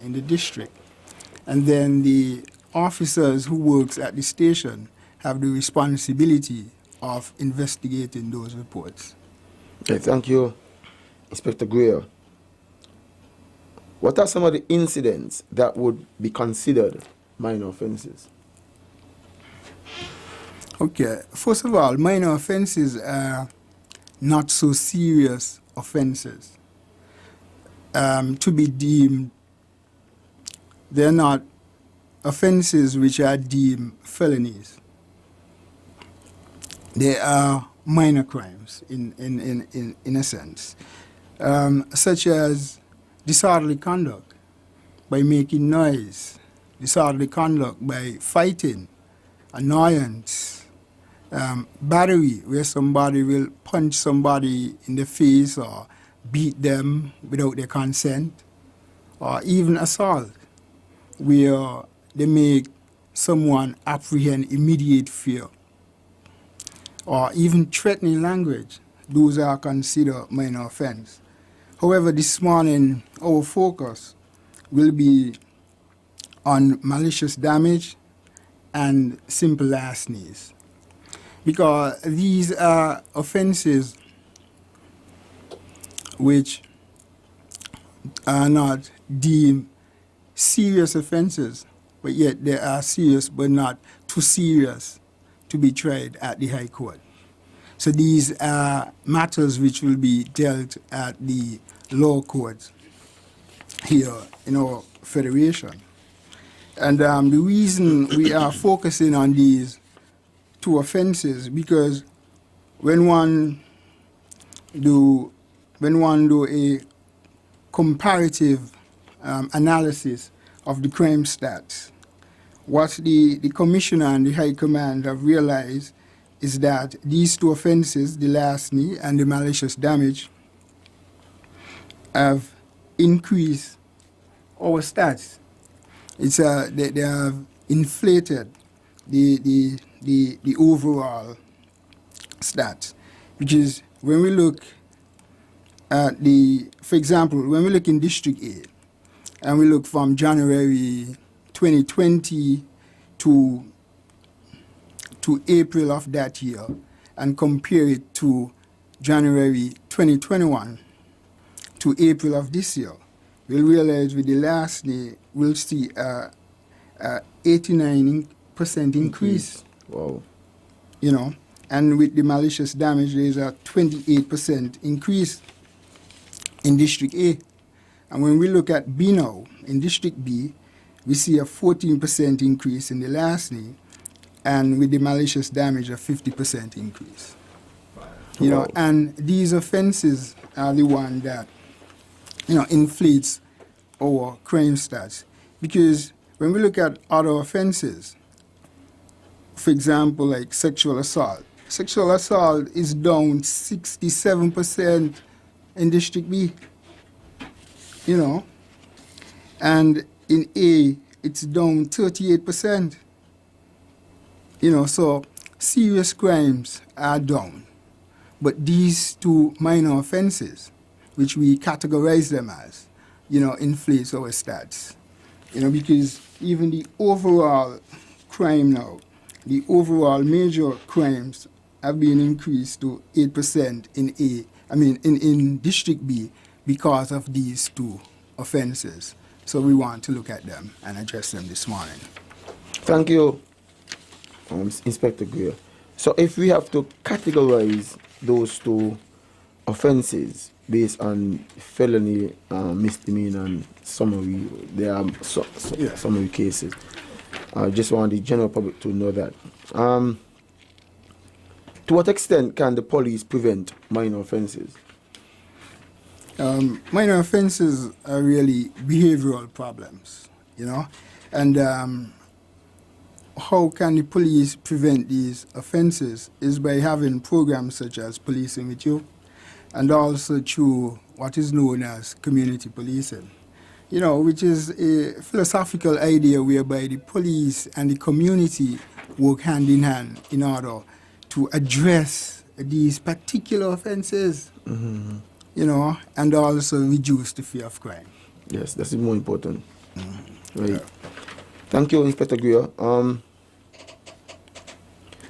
in the district. And then the officers who works at the station have the responsibility of investigating those reports. Okay, thank you, Inspector Greer. What are some of the incidents that would be considered minor offenses? Okay, first of all, minor offenses are not so serious offenses. To be deemed, they're not offenses which are deemed felonies. They are minor crimes in a sense, such as disorderly conduct by making noise, disorderly conduct by fighting, annoyance, battery, where somebody will punch somebody in the face or beat them without their consent, or even assault, where they make someone apprehend immediate fear, or even threatening language. Those are considered minor offense. However, this morning, our focus will be on malicious damage and simple larcenies, because these are offenses which are not deemed serious offenses, but yet they are serious but not too serious to be tried at the High Court. So these are matters which will be dealt at the law courts here in our federation. And the reason we are focusing on these two offenses, because when one do a comparative analysis of the crime stats, what the commissioner and the high command have realized is that these two offenses, the larceny and the malicious damage, have increased our stats. They have inflated the overall stats, which is when we look at for example, when we look in District A, and we look from January 2020 to April of that year, and compare it to January 2021 to April of this year, we'll realize with the larceny, we'll see a 89% increase. Wow. You know, and with the malicious damage, there's a 28% increase in District A. And when we look at B now, in District B, we see a 14% increase in the larceny, and with the malicious damage, a 50% increase. You know, and these offenses are the one that, you know, inflates our crime stats. Because when we look at other offenses, for example, like sexual assault is down 67% in District B, you know, and in A, it's down 38%. You know, so serious crimes are down. But these two minor offenses, which we categorize them as, you know, inflates our stats. You know, because even the overall crime now, the overall major crimes have been increased to 8% in District B because of these two offenses. So we want to look at them and address them this morning. Thank you, Inspector Greer. So if we have to categorize those two offenses based on felony, misdemeanor, and summary, there are summary cases. I just want the general public to know that. To what extent can the police prevent minor offenses? Minor offenses are really behavioral problems, you know, and how can the police prevent these offenses is by having programs such as Policing with You, and also through what is known as community policing, you know, which is a philosophical idea whereby the police and the community work hand in hand in order to address these particular offenses, you know, and also reduce the fear of crime. Yes, that's more important. Right. Yeah. Thank you, Inspector Greer.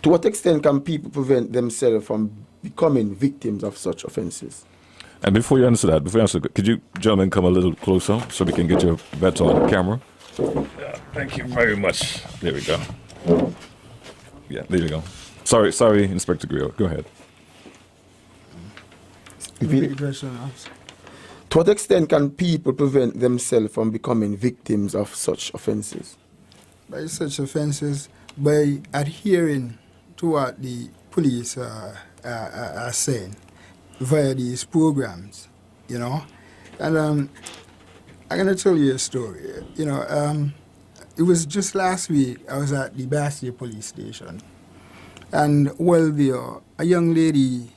To what extent can people prevent themselves from becoming victims of such offences? And before you answer that, could you gentlemen come a little closer so we can get you better on camera? Thank you very much. There we go. Yeah, there you go. Sorry, Inspector Greer. Go ahead. Repeat the question. To what extent can people prevent themselves from becoming victims of such offences? By such offences, by adhering to what the police are saying via these programs, you know. And I'm going to tell you a story. You know, it was just last week I was at the Bastia police station. And while there, a young lady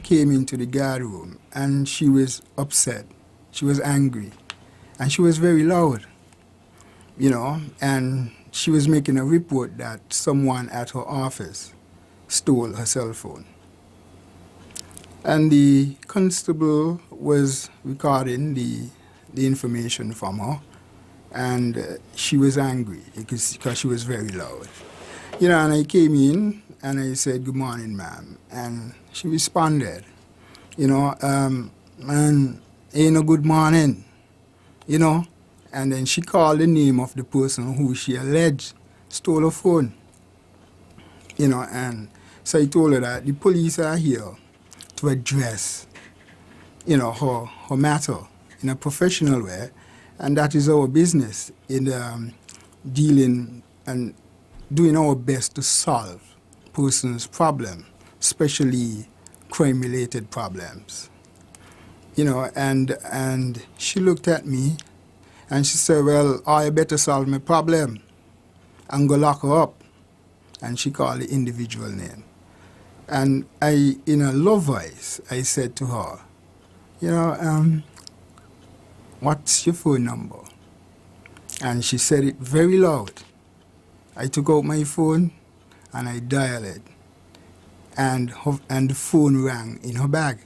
came into the guard room and she was upset. She was angry. And she was very loud, you know, and she was making a report that someone at her office stole her cell phone. And the constable was recording the information from her, and she was angry because she was very loud. You know, and I came in and I said, "Good morning, ma'am." And she responded, you know, "Man, ain't no good morning," you know. And then she called the name of the person who she alleged stole her phone. You know, and so I told her that the police are here to address, you know, her matter in a professional way, and that is our business in dealing and doing our best to solve persons' problem, especially crime-related problems. You know, and she looked at me and she said, "Well, I better solve my problem and go lock her up." And she called the individual name. And I, in a low voice, I said to her, "You know, what's your phone number?" And she said it very loud. I took out my phone and I dialed it. And the phone rang in her bag.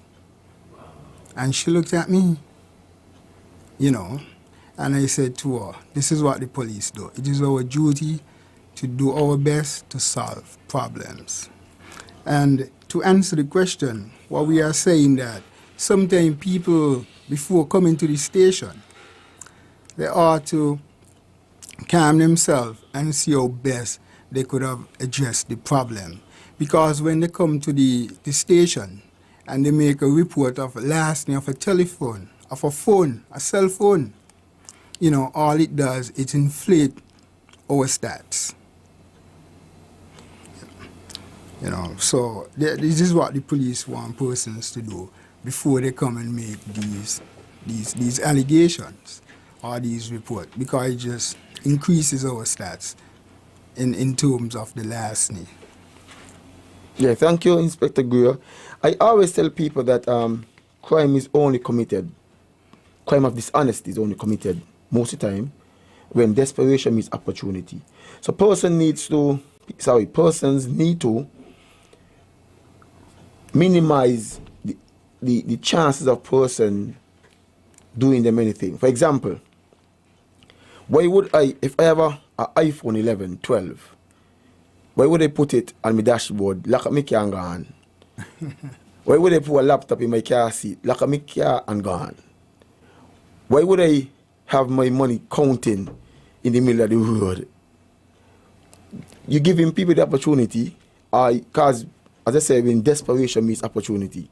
And she looked at me, you know, and I said to her, "This is what the police do. It is our duty to do our best to solve problems." And to answer the question, what we are saying that sometimes people, before coming to the station, they ought to calm themselves and see how best they could have addressed the problem. Because when they come to the station and they make a report of last name of a telephone, of a phone, a cell phone, you know, all it does is inflate our stats. You know, so this is what the police want persons to do before they come and make these allegations or these reports, because it just increases our stats in terms of the larceny. Yeah, thank you, Inspector Greer. I always tell people that crime of dishonesty is only committed most of the time when desperation meets opportunity. So persons need to minimize the chances of person doing them anything. For example, why would if I have an iPhone 11, 12, why would I put it on my dashboard, lock up my car and gone? Why would I put a laptop in my car seat, lock up my car and gone? Why would I have my money counting in the middle of the road? You're giving people the opportunity, because, as I said, when desperation meets opportunity.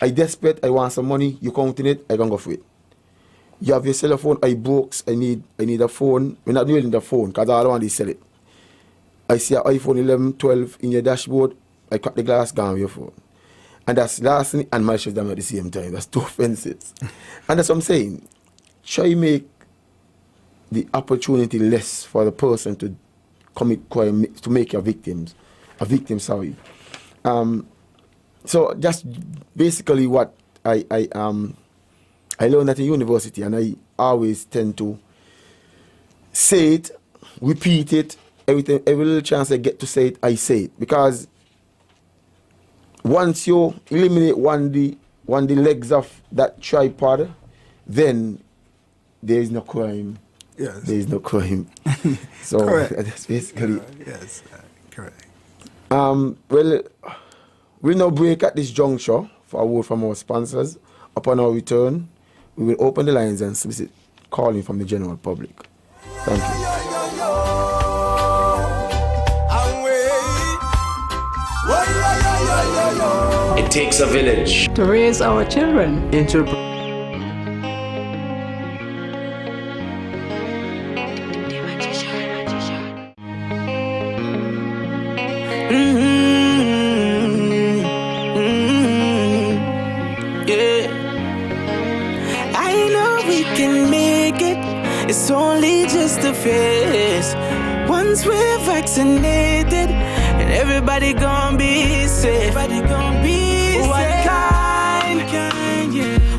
I desperate, I want some money, you counting it, I can go for it. You have your cell phone, I broke, I need a phone. We're not doing the phone, because I don't want to sell it. I see an iPhone 11, 12 in your dashboard, I cut the glass, gone with your phone. And that's larceny and malicious damage at the same time. That's two offenses. And that's what I'm saying. Try make the opportunity less for the person to commit crime, to make a victim, sorry. So just basically what I learned at the university, and I always tend to say it, repeat it, every little chance I get to say it, I say it. Because once you eliminate one of the legs of that tripod, then there is no crime Yes. there is no crime. So Correct. that's basically. Yes, correct. Well, we'll now break at this juncture for a word from our sponsors. Upon our return, we will open the lines and solicit calling from the general public. Thank you. It takes a village to raise our children. Yeah. I know we can make it. It's only just a phase. Once we're vaccinated, and everybody gon' be safe. Everybody gon' be safe. One kind,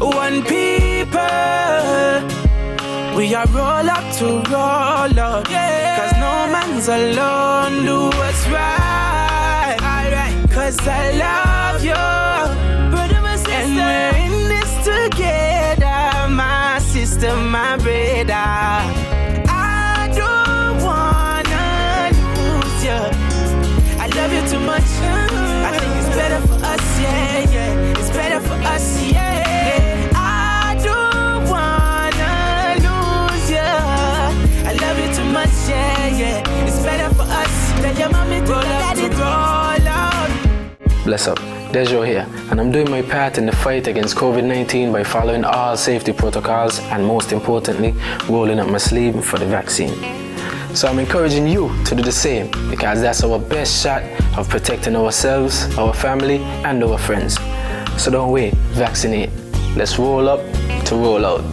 one people. We are roll up to roll up. Cause no man's alone. Do what's right. Cause I love you. Brother, my sister. And we're in this together. My sister, my brother. I don't wanna lose you. I love you too much. I think it's better for us, yeah. It's better for us, yeah. I don't wanna lose you. I love you too much, yeah. It's better for us. Tell your mommy to let it roll out. Bless up, Dejo here, and I'm doing my part in the fight against COVID-19 by following all safety protocols and most importantly, rolling up my sleeve for the vaccine. So I'm encouraging you to do the same because that's our best shot of protecting ourselves, our family, and our friends. So don't wait, vaccinate. Let's roll up to roll out.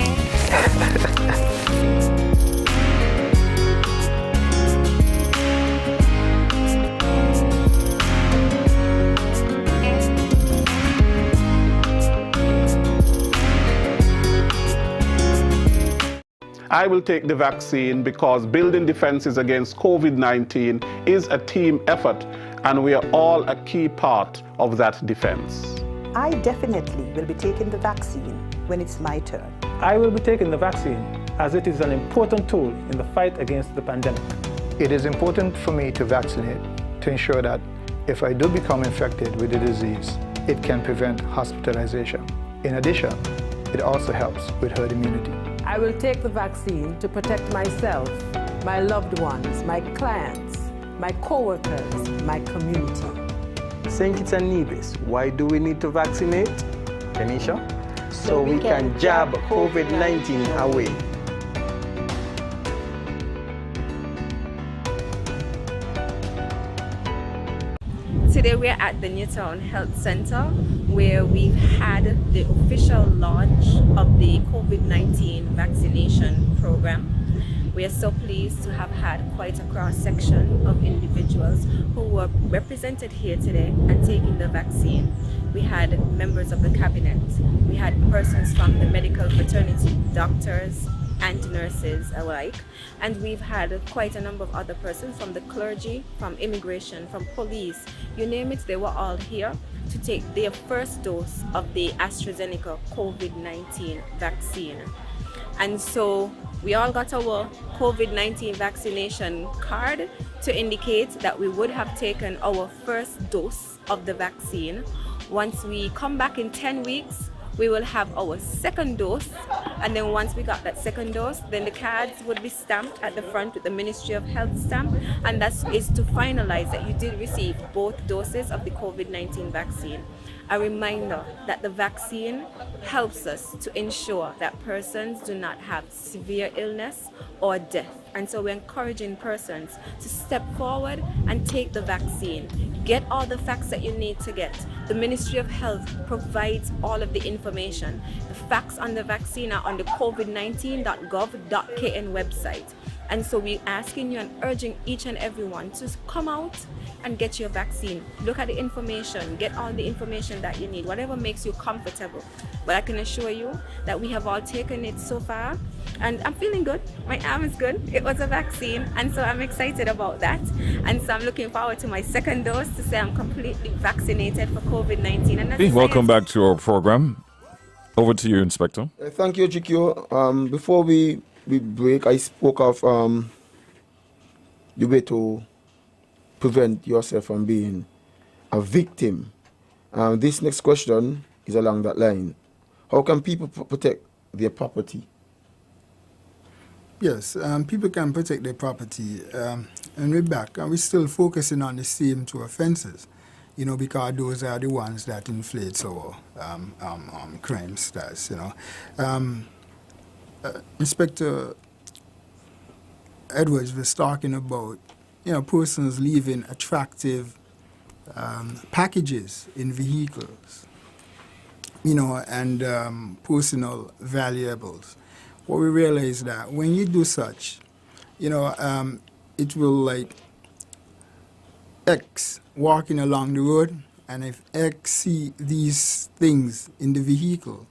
I will take the vaccine because building defenses against COVID-19 is a team effort, and we are all a key part of that defense. I definitely will be taking the vaccine when it's my turn. I will be taking the vaccine as it is an important tool in the fight against the pandemic. It is important for me to vaccinate to ensure that if I do become infected with the disease, it can prevent hospitalization. In addition, it also helps with herd immunity. I will take the vaccine to protect myself, my loved ones, my clients, my co-workers, my community. St. Kitts and Nevis, why do we need to vaccinate? Kenisha? So we can jab COVID-19 away. Today we're at the Newtown Health Center where we've had the official launch of the COVID-19 vaccination program. We are so pleased to have had quite a cross-section of individuals who were represented here today and taking the vaccine. We had members of the cabinet, we had persons from the medical fraternity, doctors and nurses alike, and we've had quite a number of other persons from the clergy, from immigration, from police, you name it, they were all here to take their first dose of the AstraZeneca COVID-19 vaccine. And so we all got our COVID-19 vaccination card to indicate that we would have taken our first dose of the vaccine. Once we come back in 10 weeks, we will have our second dose, and then once we got that second dose, then the cards would be stamped at the front with the Ministry of Health stamp, and that is to finalize that you did receive both doses of the COVID-19 vaccine. A reminder that the vaccine helps us to ensure that persons do not have severe illness or death. And so we're encouraging persons to step forward and take the vaccine. Get all the facts that you need to get. The Ministry of Health provides all of the information. The facts on the vaccine are on the covid19.gov.kn website. And so we're asking you and urging each and everyone to come out and get your vaccine. Look at the information, get all the information that you need, whatever makes you comfortable. But I can assure you that we have all taken it so far, and I'm feeling good. My arm is good. It was a vaccine, and so I'm excited about that. And so I'm looking forward to my second dose to say I'm completely vaccinated for COVID-19. And welcome back to our program. Over to you, Inspector. Thank you, GQ. Before we we break, I spoke of the way to prevent yourself from being a victim. This next question is along that line. How can people protect their property? Yes, people can protect their property. And we're back, and we're still focusing on the same two offenses, you know, because those are the ones that inflates our crime stats, you know. Inspector Edwards was talking about, you know, persons leaving attractive packages in vehicles, you know, and personal valuables. What we realize that when you do such, you know, it will like X walking along the road, and if X see these things in the vehicle,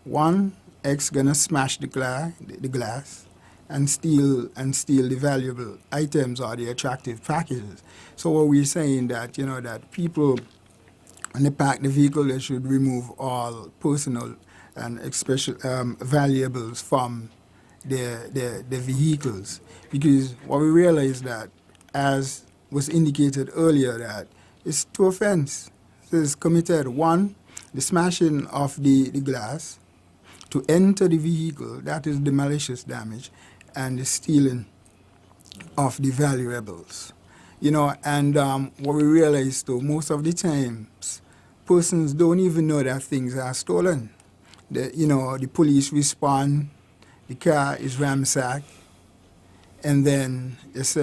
one, X gonna smash the glass and steal the valuable items or the attractive packages. So what we're saying that, you know, that people when they park the vehicle, they should remove all personal and especially valuables from the vehicles, because what we realize that, as was indicated earlier, that it's two offenses. So it's committed. One, the smashing of the glass to enter the vehicle, that is the malicious damage, and the stealing of the valuables. You know, and what we realize too, most of the times, persons don't even know that things are stolen. You know, the police respond, the car is ransacked, and then it's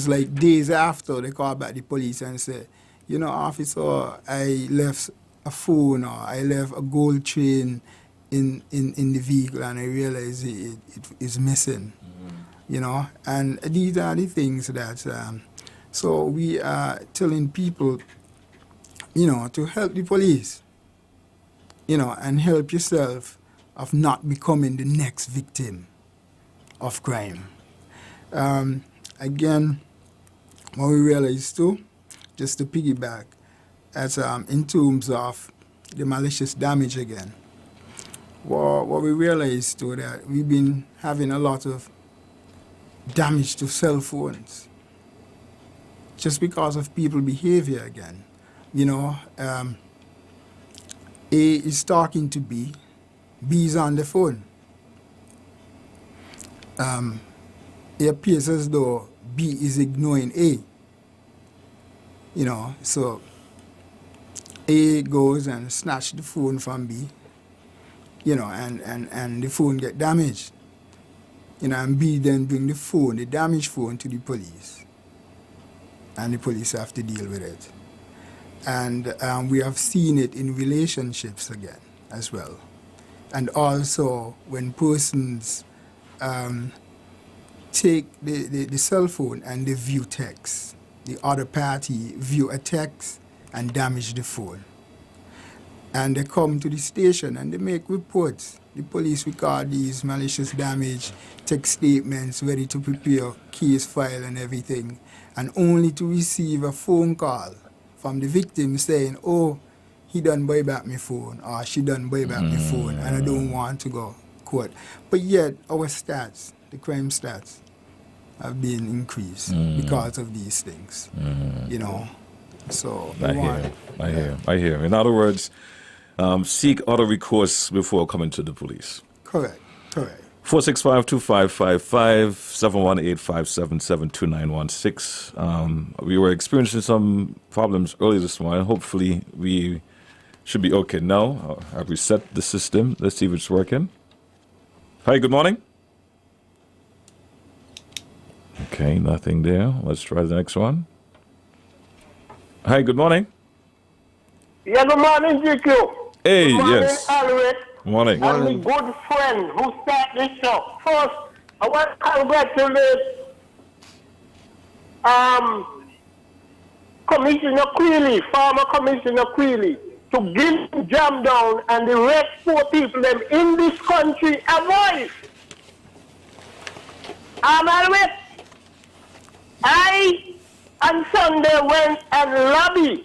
like days after they call back the police and say, you know, officer, I left a phone or I left a gold chain in the vehicle and I realize it is missing. You know, and these are the things that, so we are telling people, you know, to help the police, you know, and help yourself of not becoming the next victim of crime. Again, what we realize too, just to piggyback, as in terms of the malicious damage again, what we realize too, that we've been having a lot of damage to cell phones just because of people behavior again. You know, A is talking to B is on the phone. It appears as though B is ignoring A. You know, so A goes and snatch the phone from B, you know, and the phone get damaged. You know, and B then bring the phone, the damaged phone, to the police. And the police have to deal with it. And we have seen it in relationships again as well. And also when persons take the cell phone and they view text, the other party view a text and damage the phone. And they come to the station and they make reports. The police record these malicious damage, take statements, ready to prepare case file and everything, and only to receive a phone call from the victim saying, oh, he done buy back my phone, or she done buy back my phone, and I don't want to go court. But yet, our stats, the crime stats, have been increased because of these things, you know. So I hear. In other words, seek other recourse before coming to the police. Correct. 465-2555, 718-577-2916. We were experiencing some problems earlier this morning. Hopefully we should be okay now. I've reset the system. Let's see if it's working. Hi, good morning. Okay, nothing there. Let's try the next one. Hi, good morning. Yeah, good morning, GQ. Hey, good morning, yes. Alred. Morning. And my good friend who started this show. First, I want to congratulate Commissioner Quealy, former Commissioner Quealy, to give jam down and the rest poor people them in this country a voice. Alred, I on Sunday went and lobbied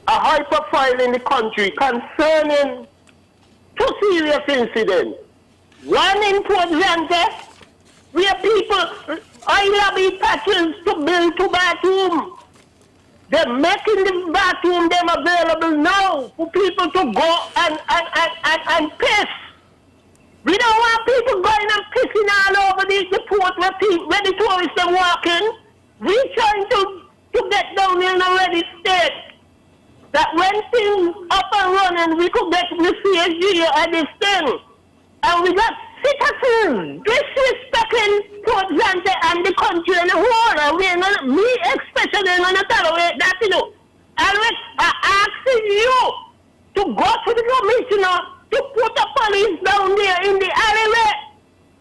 a high profile in the country concerning two serious incidents. One in Port Zante, where people, lobby patches to build 2 bathrooms. They're making the bathroom them available now for people to go and piss. We don't want people going and pissing all over the port where the tourists are walking. We're trying to get down in a ready state. That when things up and running, we could get the CSG at this thing. And we got citizens disrespecting Port Zante and the country and the whole. And we ain't gonna, me especially ain't gonna tolerate that, you know. And we're asking you to go to the commissioner to put the police down there in the alleyway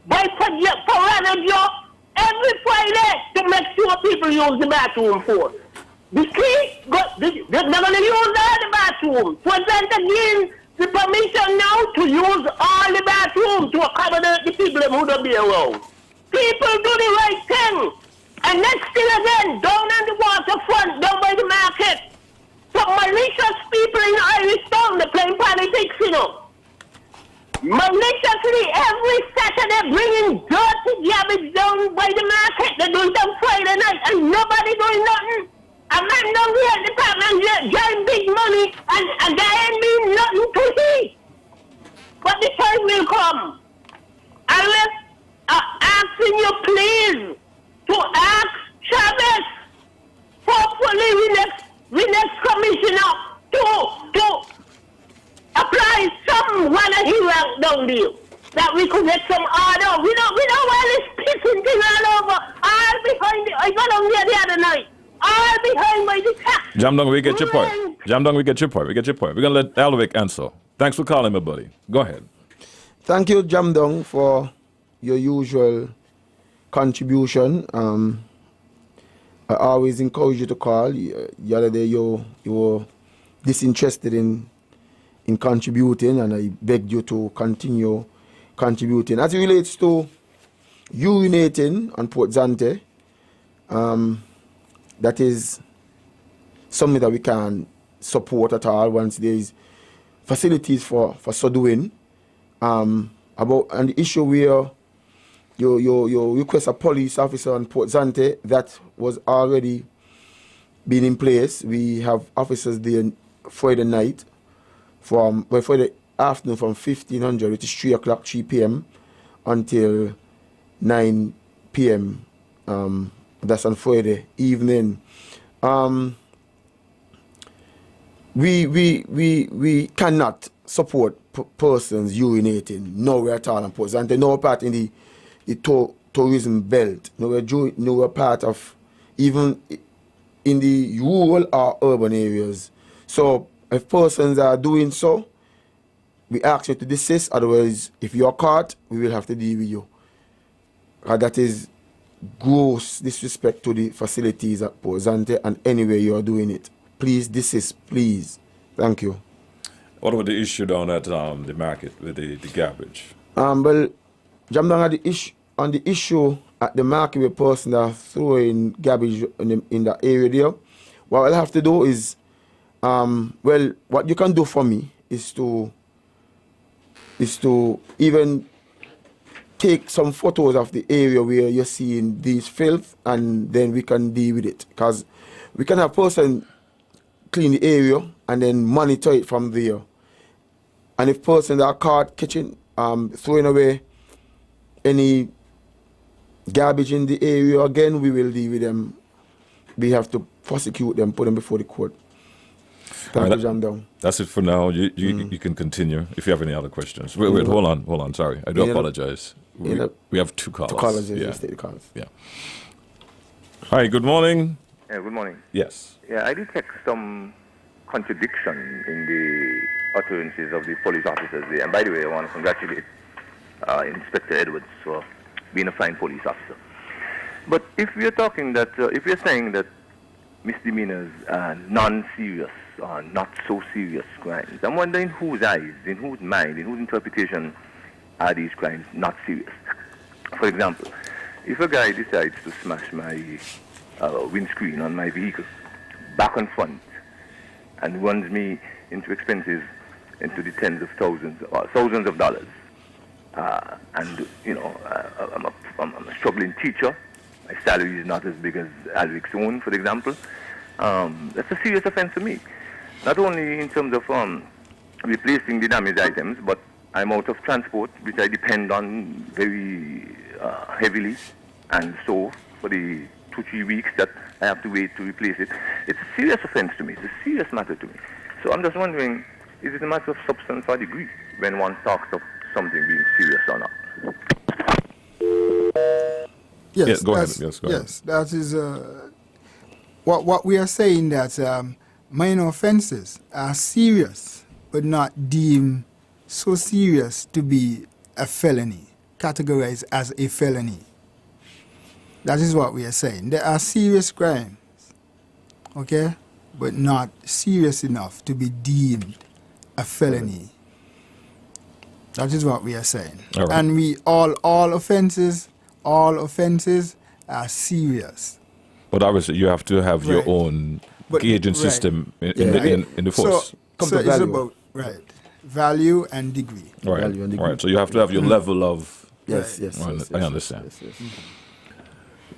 by Paranajo every Friday to make sure people use the bathroom for. The key, they're going to use all the bathroom. Port Zante again the permission now to use all the bathrooms to accommodate the people who don't be around. People do the right thing. And next thing again, down on the waterfront, down by the market, some malicious people in Irish Town, they're playing politics, you know. Maliciously, every Saturday, bringing dirty garbage down by the market. They do it on Friday night, and nobody doing nothing. A man down here at the department getting big money, and there ain't been nothing to see. But the time will come. I'm asking you, please, to ask Chavez, hopefully the next commissioner, to apply some one of his rank down there, that we could get some order. We don't want this pissing thing all over, all behind the, I got on there the other night. All behind by the tax. Jamdong, we get your point. Jamdong, we get your point. We're going to let Alwick answer. Thanks for calling me, buddy. Go ahead. Thank you, Jamdong, for your usual contribution. I always encourage you to call. The other day you were disinterested in contributing, and I begged you to continue contributing. As it relates to urinating on Port Zante, that is something that we can support at all once there is facilities for so doing. And the issue where you request a police officer on Port Zante, that was already been in place. We have officers there Friday night Friday afternoon from 1500, it is 3 o'clock, 3 p.m. until 9 p.m. That's on Friday evening. We cannot support persons urinating nowhere at all in Port Zante, nowhere part in the tourism belt, nowhere part of even in the rural or urban areas. So if persons are doing so, we ask you to desist. Otherwise, if you are caught, we will have to deal with you. That is gross disrespect to the facilities at Port Zante and anywhere you are doing it. Please desist, please. Thank you. What about the issue down at the market with the garbage? Well, Jamdang, on the issue at the market where persons are throwing garbage in the area there, what I'll have to do is, well, what you can do for me is to even take some photos of the area where you're seeing these filth, and then we can deal with it. Because we can have person clean the area and then monitor it from there. And if persons are caught catching, throwing away any garbage in the area, again, we will deal with them. We have to prosecute them, put them before the court. Thank you, Jamdong. That's it for now. You can continue if you have any other questions. Wait, hold on. Sorry, I do apologize. We have two callers. Two callers, yeah. State callers. Yeah. Hi, good morning. Yeah, good morning. Yes. Yeah, I detect some contradiction in the utterances of the police officers there. And by the way, I want to congratulate Inspector Edwards for being a fine police officer. But if we are talking that, if we are saying that misdemeanors are non-serious or not so serious crimes, I'm wondering in whose eyes, in whose mind, in whose interpretation are these crimes not serious? For example, if a guy decides to smash my windscreen on my vehicle, back and front, and runs me into expenses into the tens of thousands or thousands of dollars, And, you know, I'm a struggling teacher. My salary is not as big as Alric's own, for example. That's a serious offense to me. Not only in terms of replacing the damaged items, but I'm out of transport, which I depend on very heavily. And so, for the 2-3 weeks that I have to wait to replace it, it's a serious offense to me. It's a serious matter to me. So I'm just wondering, is it a matter of substance or degree when one talks of something being serious or not? Yes, Yeah, go ahead. that's- Yes, go ahead. Yes, that is what we are saying, that minor offences are serious, but not deemed so serious to be a felony, categorized as a felony. That is what we are saying. There are serious crimes, okay, but not serious enough to be deemed a felony. That is what we are saying. All right. And we all offenses are serious. But obviously, you have to have your Right. own But- gauging right. system in the So, force. so it's about value and degree. Right. Value and Right. So you have to have your level of. Yes, yes, I yes, I yes, understand. yes, yes.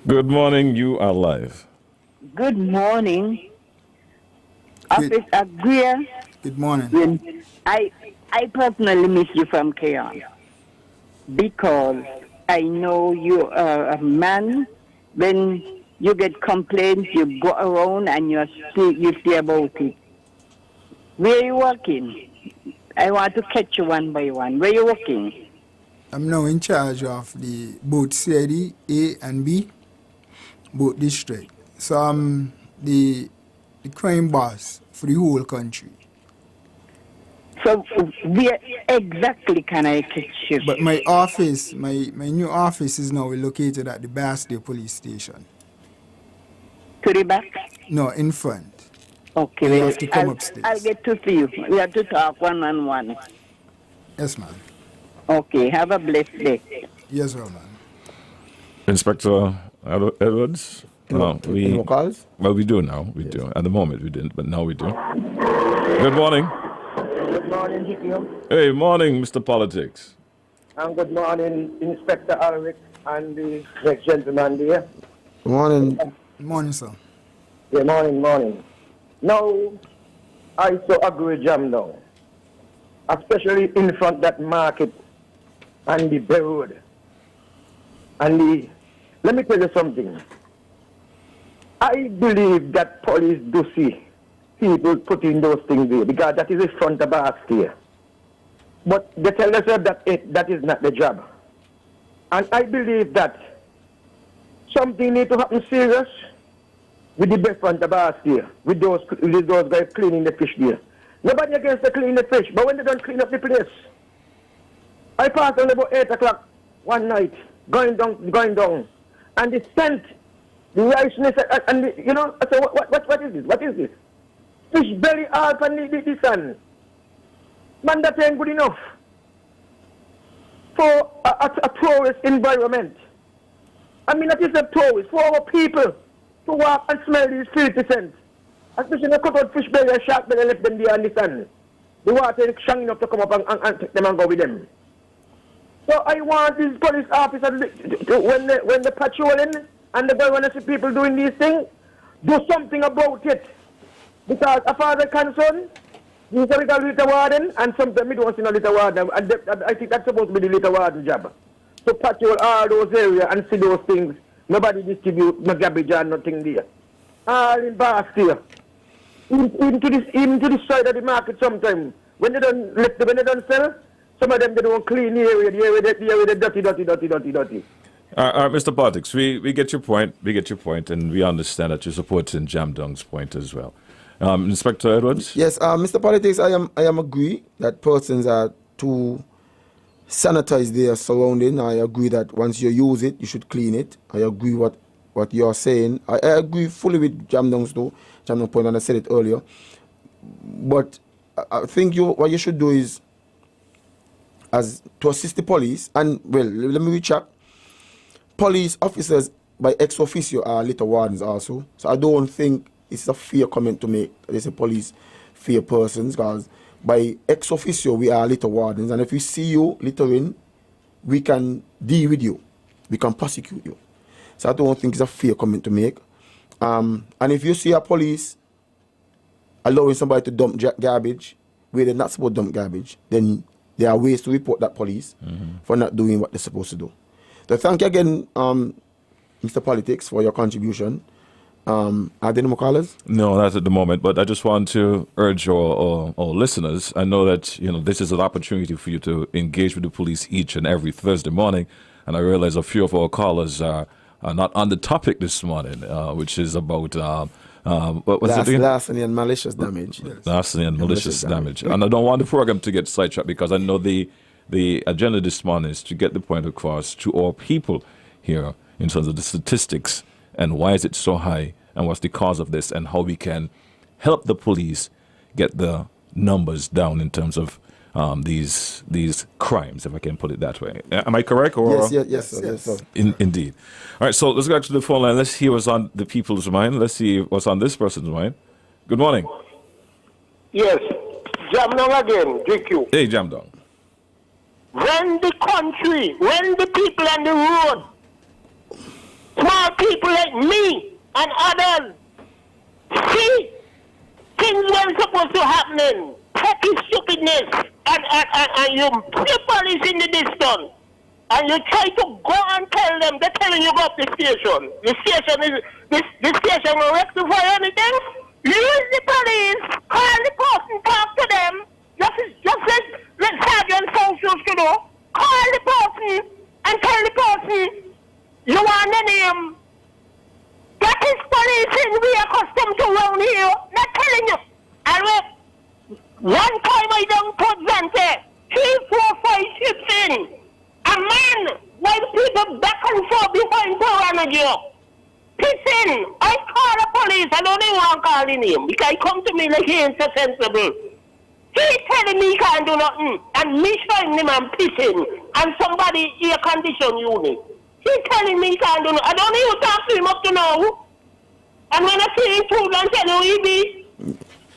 Good morning. You are live. Good morning. Officer Greer. Good morning. I personally miss you from Keon because I know you are a man. When you get complaints, you go around and you say about it. Where are you working? I want to catch you one by one. Where are you working? I'm now in charge of the both CID A and B, both district. So I'm the crime boss for the whole country. So where exactly can I catch you? But my office, my new office is now located at the Bastia police station. To the back? No, in front. Okay, You well, have to come upstairs. I'll get to see you. We have to talk one-on-one. Yes, ma'am. Okay, have a blessed day. Yes, well, ma'am. Inspector Edwards? No, any more calls? Well, we do now. We do. At the moment, we didn't, but now we do. Good morning. Good morning, Hikio. Hey, morning, Mr. Politics. And good morning, Inspector Alric and the next gentleman there. Good morning. Good morning, sir. Yeah, morning. Now, I so agree with Jam now. Especially in front that market and the Bay Road. And let me tell you something. I believe that police do see people putting those things there because that is the front of us there. But they tell us that is not the job. And I believe that something need to happen serious with the best front of us there, with those guys cleaning the fish there. Nobody against the cleaning the fish, but when they don't clean up the place. I passed on about 8 o'clock one night, going down, and the scent, the riceness, and the, you know, I said, what is this? What is this? Fish belly out and the sun. Man, that ain't good enough for a tourist environment. I mean, that is a tourist, for our people to walk and smell these filthy scents. Especially when cut out fish belly and shark belly left them there in the sun. The water is strong enough to come up and take them and go with them. So I want these police officers, when they're patrolling and they want to see people doing these things, do something about it. Because as far as I'm concerned, he's a little warden, and sometimes we don't see no little warden. And I think that's supposed to be the little warden job. To patrol all those areas and see those things. Nobody distribute no garbage or nothing there. All in Bastia. Even to this side of the market sometimes. When they don't sell, some of them they don't clean the area, the area dirty. Mr. Politics, we get your point. We get your point, and we understand that you're supporting Jamdong's point as well. Inspector Edwards? Yes, Mr. Politics, I am agree that persons are to sanitize their surrounding. I agree that once you use it, you should clean it. I agree what you're saying. I agree fully with Jamdong's point, and I said it earlier. But I think what you should do is, as to assist the police, and well, let me recheck. Police officers by ex officio are little wardens also. So I don't think it's a fair comment to make. There's a police fair persons, because by ex officio we are little wardens, and if we see you littering we can deal with you. We can prosecute you. So I don't think it's a fair comment to make. And if you see a police allowing somebody to dump garbage where they're not supposed to dump garbage, then there are ways to report that police for not doing what they're supposed to do. So thank you again, Mr. Politics, for your contribution. Are there any more callers? No, not at the moment. But I just want to urge our listeners. I know that this is an opportunity for you to engage with the police each and every Thursday morning, and I realize a few of our callers are not on the topic this morning, which is about what was it again? Larceny and malicious damage. Yes. Larceny and malicious damage. And I don't want the program to get sidetracked because I know the agenda this morning is to get the point across to our people here in terms of the statistics and why is it so high and what's the cause of this and how we can help the police get the numbers down in terms of these crimes, if I can put it that way. Am I correct? Or? Yes, sir. Indeed. All right, so let's go back to the phone line. Let's hear what's on the people's mind. Let's see what's on this person's mind. Good morning. Yes, Jamdong again, GQ. Hey, Jamdong. When the country, when the people on the road, small people like me and others, see things weren't supposed to happen, petty stupidness, and you see police in the distance, and you try to go and tell them, they're telling you about the station. The station will rectify anything. Use the police, call the person, talk to them, just let Sergeant Fouch used to do. Call the person and tell the person you want the name. That is police we are accustomed to around here. Not telling you. And one time I done put Zante, 3, 4, 5 ships in. A man, while people back and forth behind Paranadio. Listen, I call the police, I don't even want to call the name, because he come to me like he ain't so sensible. He telling me he can't do nothing, and me showing him and pissing, and somebody air condition unit. He telling me he can't do nothing. I don't even talk to him up to now. And when I see him through and tell you he be,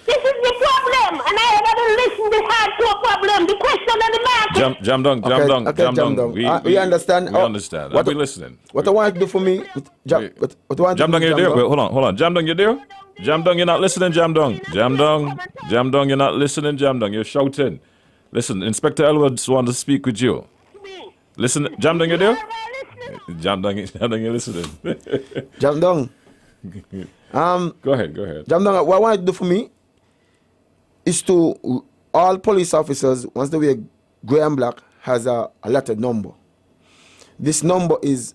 this is the problem, and I got to listen to hard to a problem. The question of the market. Jamdong. We understand. We understand. I'll be listening. What I want to do for me, Jamdong, you're there. Wait, hold on. Jamdong, you're there. Jamdong, you're not listening. Jamdong, you're not listening. Jamdong, you're shouting. Listen, Inspector Elwood wants to speak with you. Listen, Jamdong, you're there. Jamdong, you're listening. Jamdong. Go ahead. Jamdong, what I want to do for me is to all police officers, once they wear grey and black, has a lettered number. This number is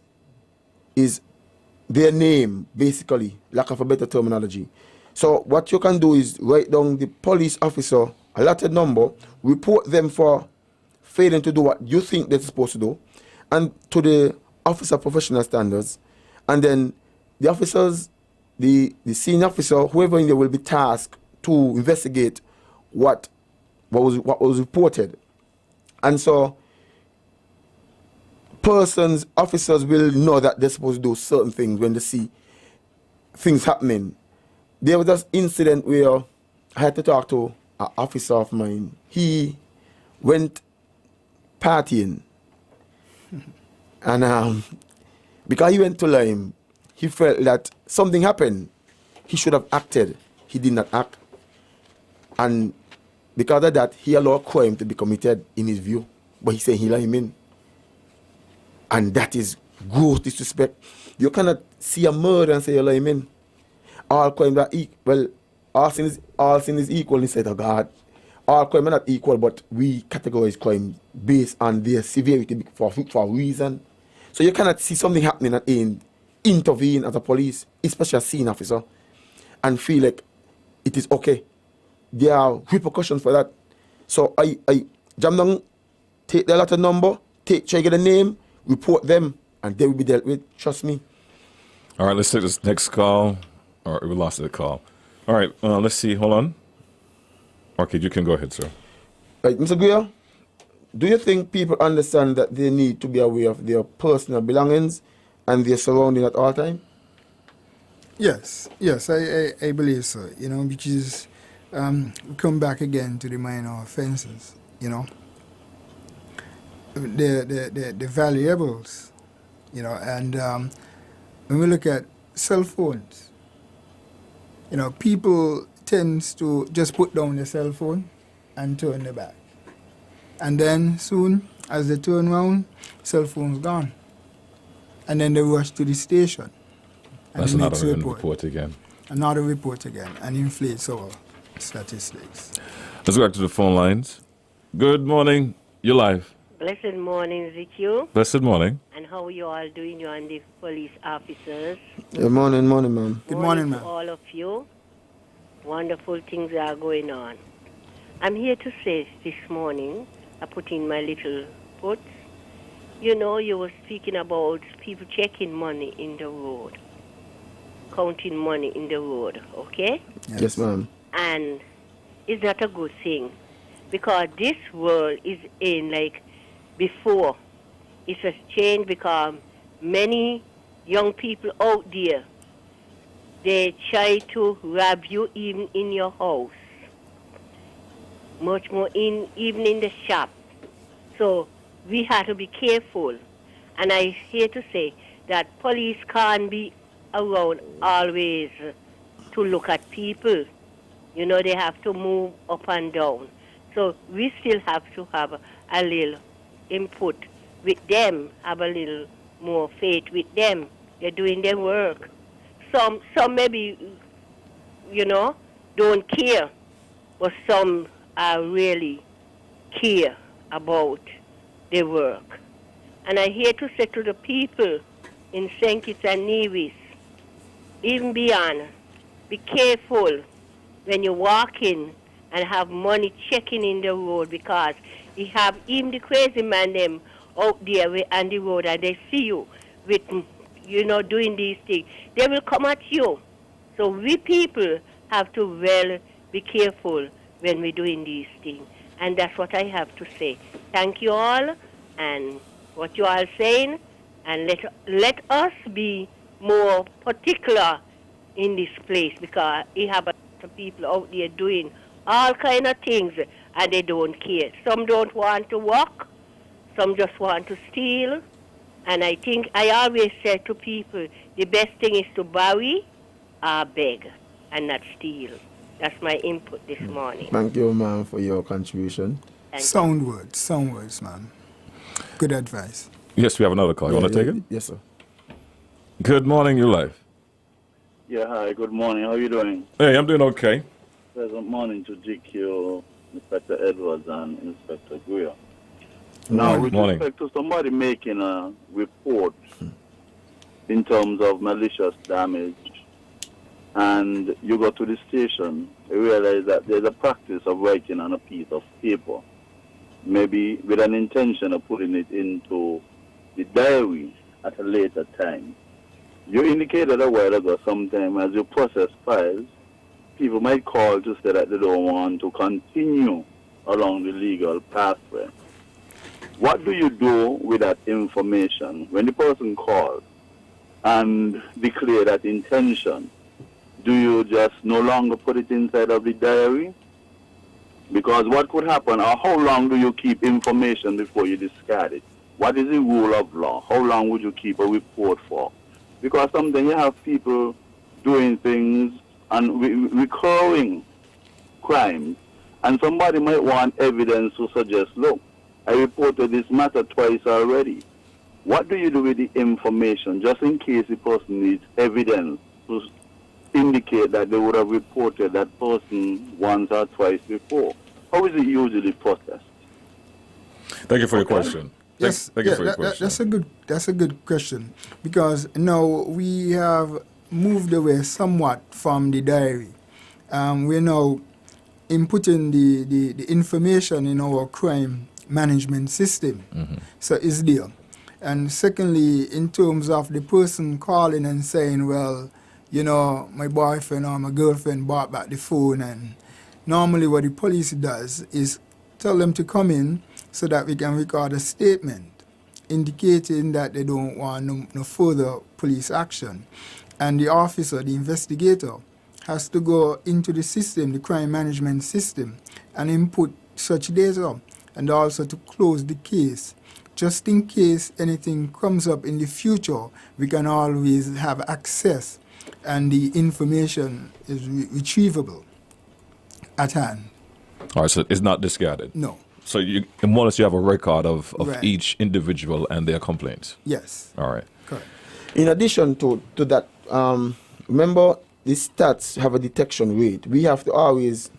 their name, basically, lack of a better terminology. So what you can do is write down the police officer, a lettered number, report them for failing to do what you think they're supposed to do, and to the officer professional standards, and then the officers, the senior officer, whoever in there will be tasked to investigate what was reported. And so officers will know that they're supposed to do certain things when they see things happening. There was this incident where I had to talk to an officer of mine. He went partying. And because he went to Lime, he felt that something happened. He should have acted. He did not act. And because of that, he allowed crime to be committed in his view. But he said he let him in. And that is gross disrespect. You cannot see a murder and say you let him in. All crimes are equal. Well, all sin is equal in the sight of God. All crime are not equal, but we categorize crime based on their severity for a reason. So you cannot see something happening and intervene as a police, especially a scene officer, and feel like it is okay. There are repercussions for that. So I Jamdong, take the letter number, check the name, report them, and they will be dealt with. Trust me. All right, let's take this next call. All right, we lost the call. All right, let's see. Hold on. Okay, you can go ahead, sir. Right, Mr. Greer, do you think people understand that they need to be aware of their personal belongings and their surrounding at all times? Yes, I believe so. Which is, we come back again to the minor offenses. the valuables, you know, and when we look at cell phones, you know, people tends to just put down their cell phone and turn their back. And then soon, as they turn around, cell phone's gone. And then they rush to the station. And That's it another makes a report again. Another report again, and inflates our statistics. Let's go back to the phone lines. Good morning. You're live. Blessed morning, Ezekiel. Blessed morning. And how are you all doing, you and the police officers? Good morning, ma'am. Good morning, to ma'am. all of you. Wonderful things are going on. I'm here to say this morning, I put in my little put. You know, you were speaking about people checking money in the road, counting money in the road, okay? Yes, ma'am. And it's not a good thing, because this world is in like before. It has changed because many young people out there, they try to rob you even in your house, much more even in the shop. So we have to be careful. And I here to say that police can't be around always to look at people. You know, they have to move up and down. So we still have to have a little input with them, have a little more faith with them. They're doing their work. Some maybe, you know, don't care, but some are really care about their work. And I here to say to the people in St. Kitts and Nevis, even beyond, be careful when you walk in and have money checking in the road, because you have even the crazy man them out there on the road and they see you with, you know, doing these things. They will come at you. So we people have to well be careful when we're doing these things. And that's what I have to say. Thank you all and what you are saying, and let us be more particular in this place, because we have a lot of people out there doing all kind of things and they don't care. Some don't want to work, some just want to steal. And I think I always say to people, the best thing is to borrow or beg and not steal. That's my input this morning. Thank you, ma'am, for your contribution. Sound words, ma'am. Good advice. Yes, we have another call. You want to take it? Yes, sir. Good morning. You're live. Yeah, hi, good morning. How are you doing? Hey, I'm doing okay. Pleasant morning to GQ, Inspector Edwards, and Inspector Guia. Now, with respect to somebody making a report in terms of malicious damage, and you go to the station, you realize that there's a practice of writing on a piece of paper, maybe with an intention of putting it into the diary at a later time. You indicated a while ago, sometime as you process files, people might call to say that they don't want to continue along the legal pathway. What do you do with that information? When the person calls and declare that intention, do you just no longer put it inside of the diary? Because what could happen, or how long do you keep information before you discard it? What is the rule of law? How long would you keep a report for? Because sometimes you have people doing things and recurring crimes, and somebody might want evidence to suggest, look, I reported this matter twice already. What do you do with the information, just in case the person needs evidence to indicate that they would have reported that person once or twice before? How is it usually processed? Thank you for your question. Yes, Thank you for your question. That's a good question, because now we have moved away somewhat from the diary. We're now inputting the information in our crime management system. So it's there. And secondly, in terms of the person calling and saying, well, you know, my boyfriend or my girlfriend bought back the phone, and normally what the police does is tell them to come in so that we can record a statement indicating that they don't want no further police action. And the officer, the investigator, has to go into the system, the crime management system, and input such data, and also to close the case. just in case anything comes up in the future, we can always have access and the information is retrievable at hand. All right, so it's not discarded? No. So more or less you have a record of Right. each individual and their complaints? Yes. All right. Correct. In addition to that, remember the stats have a detection rate. We have to always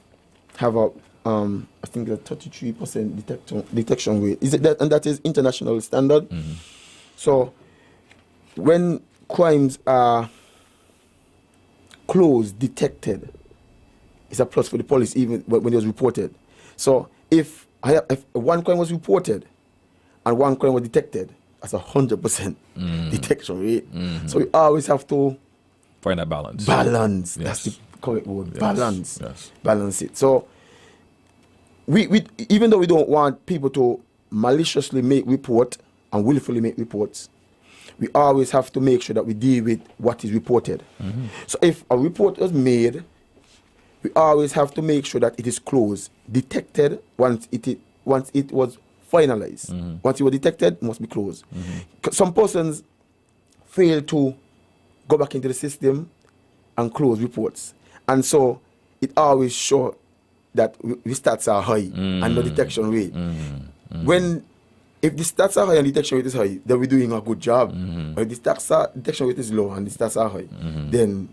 have a, I think a 33% detection rate. Is it that? And that is international standard. Mm-hmm. So when crimes are closed, detected, it's a plus for the police even when it was reported. So if one crime was reported and one crime was detected, that's 100% detection rate. Mm-hmm. So we always have to find that balance. Balance. Yes. That's the correct word. Yes. Balance. Yes. Balance it. So we even though we don't want people to maliciously make report and willfully make reports, we always have to make sure that we deal with what is reported. Mm-hmm. So if a report is made, we always have to make sure that it is closed, detected once it was finalized. Mm-hmm. Once it was detected, it must be closed. Some persons fail to go back into the system and close reports, and so it always shows that the stats are high and the detection rate. If the stats are high and detection rate is high, then we're doing a good job. But if the detection rate is low and the stats are high, then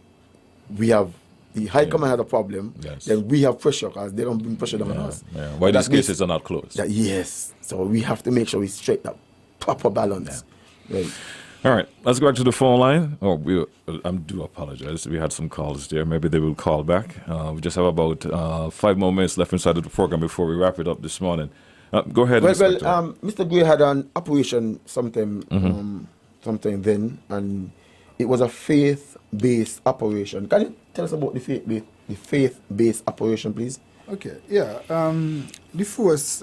we have the high command has a problem. Yes. Then we have pressure because they don't bring pressure on us. Yeah. Why these cases are not closed? Yes. So we have to make sure we straight up proper balance. Right. All right, let's go back to the phone line. I do apologize. We had some calls there. Maybe they will call back. We just have about 5 more minutes left inside of the program before we wrap it up this morning. Go ahead, Inspector. Mr. Gray had an operation sometime then, and it was a faith-based operation. Can you tell us about the faith-based operation, please? Okay, yeah. The force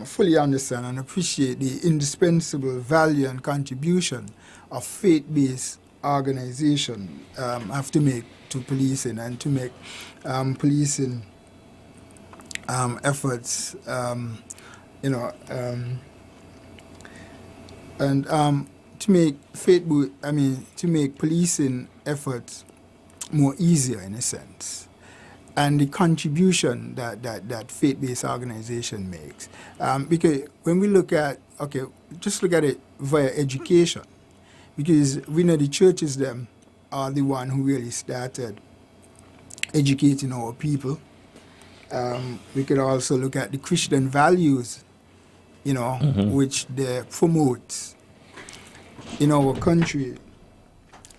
fully understand and appreciate the indispensable value and contribution of faith-based organization have to make to policing and to make policing efforts, and to make policing efforts more easier in a sense. And the contribution that faith-based organization makes. Because when we look at, just look at it via education. Because we know the churches them are the one who really started educating our people. We could also look at the Christian values, which they promote in our country.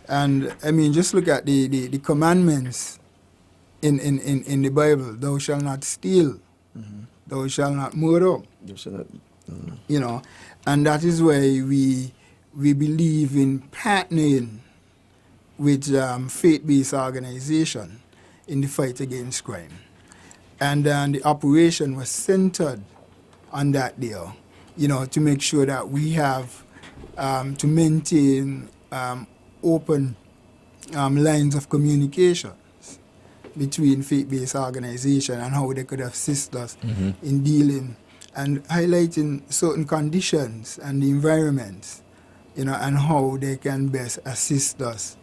And just look at the commandments in the Bible. Thou shalt not steal. Thou shalt not murder. Thou shalt not, and that is why we believe in partnering with faith-based organization in the fight against crime. And the operation was centered on that there, to make sure that we have to maintain open lines of communication between faith-based organization and how they could assist us in dealing and highlighting certain conditions and the environments, and how they can best assist us,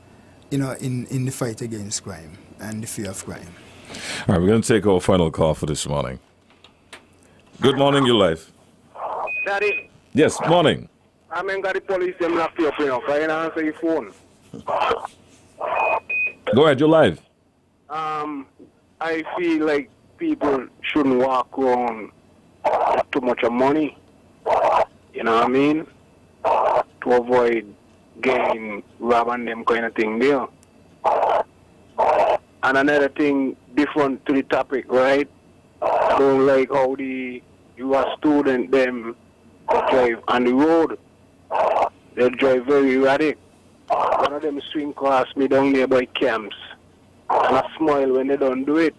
in the fight against crime and the fear of crime. All right, we're going to take our final call for this morning. Good morning, your life. Daddy. Yes, morning. I got the police them locked you up, I ain't answer your phone. Go ahead, you're live. I feel like people shouldn't walk around with too much of money. You know what I mean? To avoid getting robbed and them kind of thing there. And another thing different to the topic, right? I don't like how you are student them drive on the road. They drive very erratic. One of them swing across me down there by camps. And I smile when they don't do it.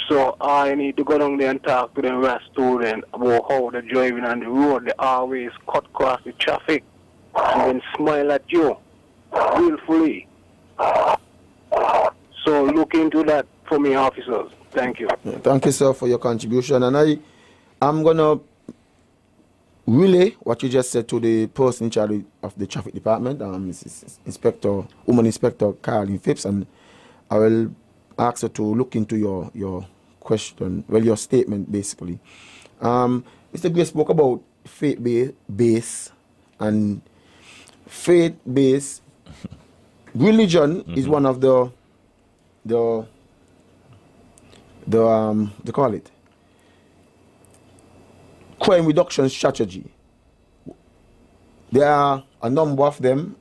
So I need to go down there and talk to them as students about how they're driving on the road. They always cut across the traffic and then smile at you willfully. So look into that for me, officers. Thank you. Thank you, sir, for your contribution. And I'm going to relay what you just said to the person in charge of the traffic department, Woman Inspector Carlin Phipps, and I will ask her to look into your question, your statement basically. Mr. Gray spoke about faith-based and faith-based religion is one of the they call it crime reduction strategy. There are a number of them,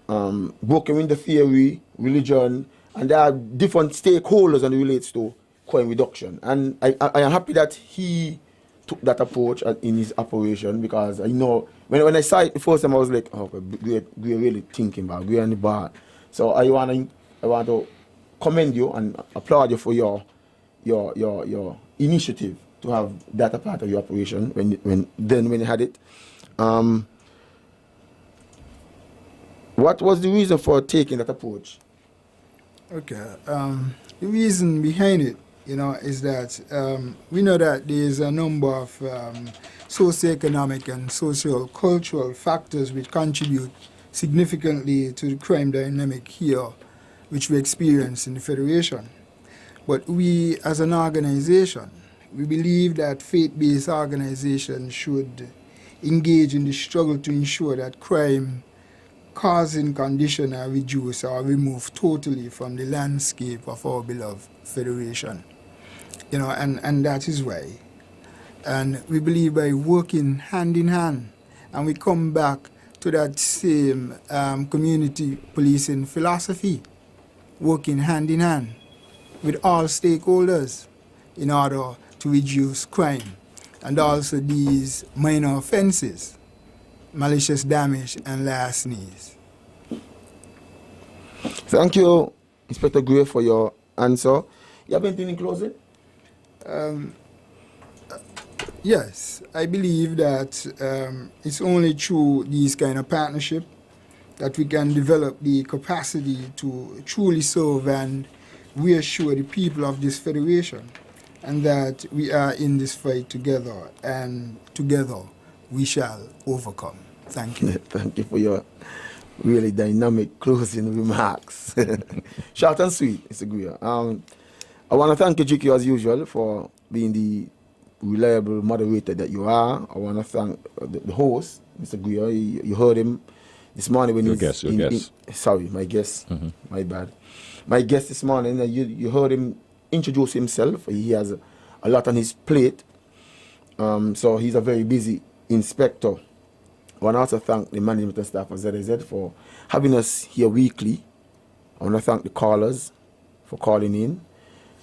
broken in the theory, religion, and there are different stakeholders and it relates to crime reduction. And I am happy that he took that approach in his operation, because I know when I saw it the first time I was like, oh, we're really thinking about we're on the bar. So I want to commend you and applaud you for your initiative to have that a part of your operation when you had it. What was the reason for taking that approach? Okay, the reason behind it, is that we know that there's a number of socioeconomic and social-cultural factors which contribute significantly to the crime dynamic here, which we experience in the Federation. But we, as an organization, we believe that faith-based organizations should engage in the struggle to ensure that crime causing conditions are reduced or removed totally from the landscape of our beloved Federation. And that is why. And we believe by working hand in hand, and we come back to that same community policing philosophy, working hand in hand with all stakeholders in order to reduce crime and also these minor offenses, malicious damage and larcenies. Thank you, Inspector Gray, for your answer. You have anything in closing? Yes, I believe that it's only through these kind of partnership that we can develop the capacity to truly serve and reassure the people of this federation, and that we are in this fight together, and together we shall overcome. Thank you. Thank you for your really dynamic closing remarks. Short and sweet, Mr. Greer. I want to thank you, GQ, as usual, for being the reliable moderator that you are. I want to thank the host, Mr. Greer. You heard him this morning when your guest. Sorry, my guest. My bad. My guest this morning, you heard him introduce himself. He has a lot on his plate. So he's a very busy inspector. I want to also thank the management and staff of ZZ for having us here weekly. I want to thank the callers for calling in.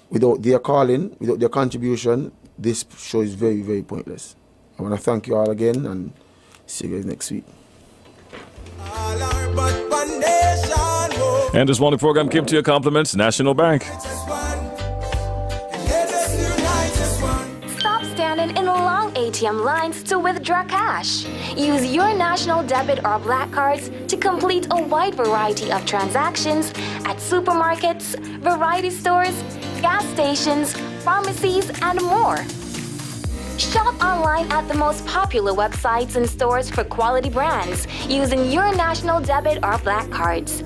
Without their calling, without their contribution, this show is very, very pointless. I want to thank you all again and see you guys next week. And this morning program came to your compliments, National Bank. Stop standing in long ATM lines to withdraw cash. Use your national debit or black cards to complete a wide variety of transactions at supermarkets, variety stores, gas stations, pharmacies, and more. Shop online at the most popular websites and stores for quality brands using your national debit or black cards.